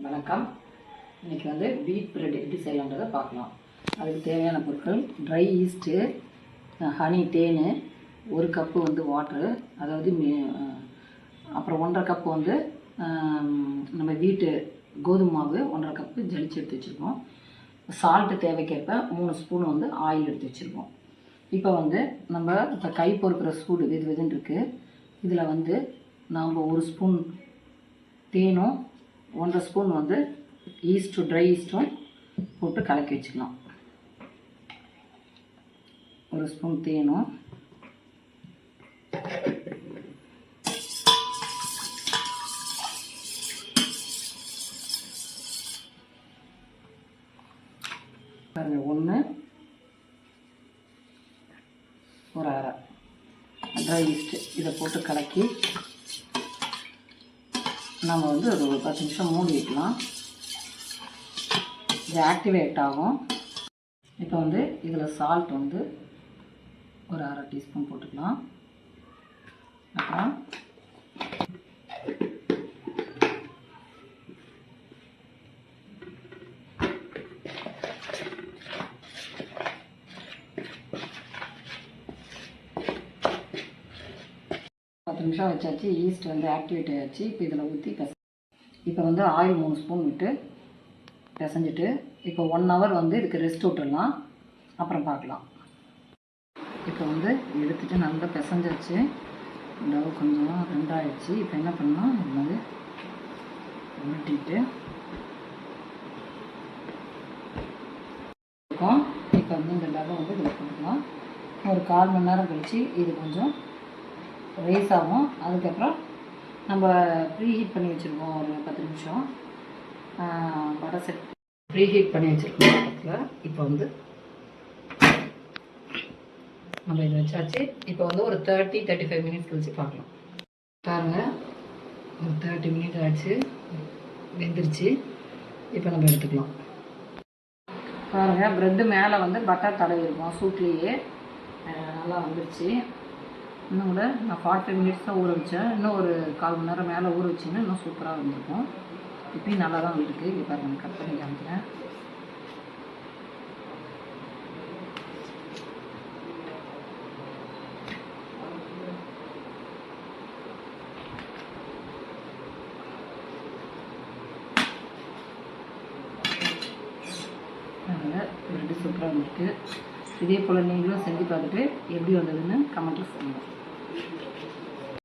வணக்கம். இன்றைக்கி வந்து வீட் பிரெட் எப்படி செய்யலான்றதை பார்க்கலாம். அதுக்கு தேவையான பொருட்கள் ட்ரை ஈஸ்ட்டு, ஹனி தேன், 1 கப்பு வந்து வாட்ரு, அதாவது அப்புறம் 1.5 கப்பு வந்து நம்ம வீட்டு கோதுமை மாவு 1.5 கப்பு ஜலிச்சு எடுத்து வச்சுருக்கோம். சால்ட்டு தேவைக்கேற்ப 3 ஸ்பூன் வந்து ஆயில் எடுத்து வச்சுருக்கோம். இப்போ வந்து நம்ம இப்போ கை பொறுக்கிற சூடு வெதுன்னு இருக்குது. இதில் வந்து நாம் 1 ஸ்பூன் தேனும் 1.5 ஸ்பூன் வந்து ஈஸ்ட்டும் ட்ரை ஈஸ்ட்டும் போட்டு கலக்கி வச்சுக்கலாம். 1 ஸ்பூன் தேனும், பாருங்க 1 ஒரு அரை ட்ரை ஈஸ்ட்டு இதை போட்டு கலக்கி நம்ம வந்து ஒரு 10 நிமிஷம் மூடி வைக்கலாம். இது ஆக்டிவேட் ஆகும். இப்போ வந்து இதில் சால்ட் வந்து ஒரு அரை டீஸ்பூன் போட்டுக்கலாம். அப்புறம் நிமிஷம் வச்சாச்சு. ஈஸ்ட் வந்து ஆக்டிவேட் ஆகிடுச்சு. இப்போ இதில் ஊற்றி இப்போ வந்து ஆயில் 3 ஸ்பூன் விட்டு பிசைஞ்சிட்டு இப்போ 1 ஹவர் வந்து இதுக்கு ரெஸ்ட் விட்டுடலாம். அப்புறம் பார்க்கலாம். இப்போ வந்து எடுத்துகிட்டு நல்லா பிசைஞ்சாச்சு. டவு கொஞ்சம் ரெண்டாயிடுச்சு. இப்போ என்ன பண்ணலாம், இது மாதிரி உருட்டிட்டு இருக்கோம். இப்போ வந்து இந்த டவை வந்து இதில் போட்டுக்கலாம். ஒரு 1/4 மணி நேரம் கழித்து இது கொஞ்சம் ரைஸ் ஆகும். அதுக்கப்புறம் நம்ம ப்ரீஹீட் பண்ணி வச்சுருக்கோம் ஒரு 10 நிமிஷம் வடை செட் ப்ரீஹீட் பண்ணி வச்சுருக்கோம் பக்கத்தில். இப்போ வந்து நம்ம இதை வச்சாச்சு. இப்போ வந்து ஒரு 30-35 மினிட்ஸ் கழிச்சு பார்க்கலாம். பாருங்கள், ஒரு 30 மினிட் ஆச்சு, வெந்துருச்சு. இப்போ நம்ம எடுத்துக்கலாம். பாருங்கள், ப்ரெட்டு மேலே வந்து பட்டர் தடவி இருக்கும் சூட்லேயே, நல்லா வந்துருச்சு. இன்னும் கூட நான் 45 மினிட்ஸ் தான் ஊற வச்சேன். இன்னும் ஒரு 1/4 மணி நேரம் மேலே ஊற வச்சிங்கன்னா இன்னும் சூப்பராக வந்துருக்கும். இப்பயும் நல்லா தான் இருக்குது. இப்போ பாருங்கள், கட் பண்ணி காமிக்கிறேன். அதனால் ரெண்டு சூப்பராக வந்துருக்கு. இதே போல் நீங்களும் செஞ்சு பார்த்துட்டு எப்படி வந்ததுன்னு கமெண்ட்டில் சொல்லுங்கள்.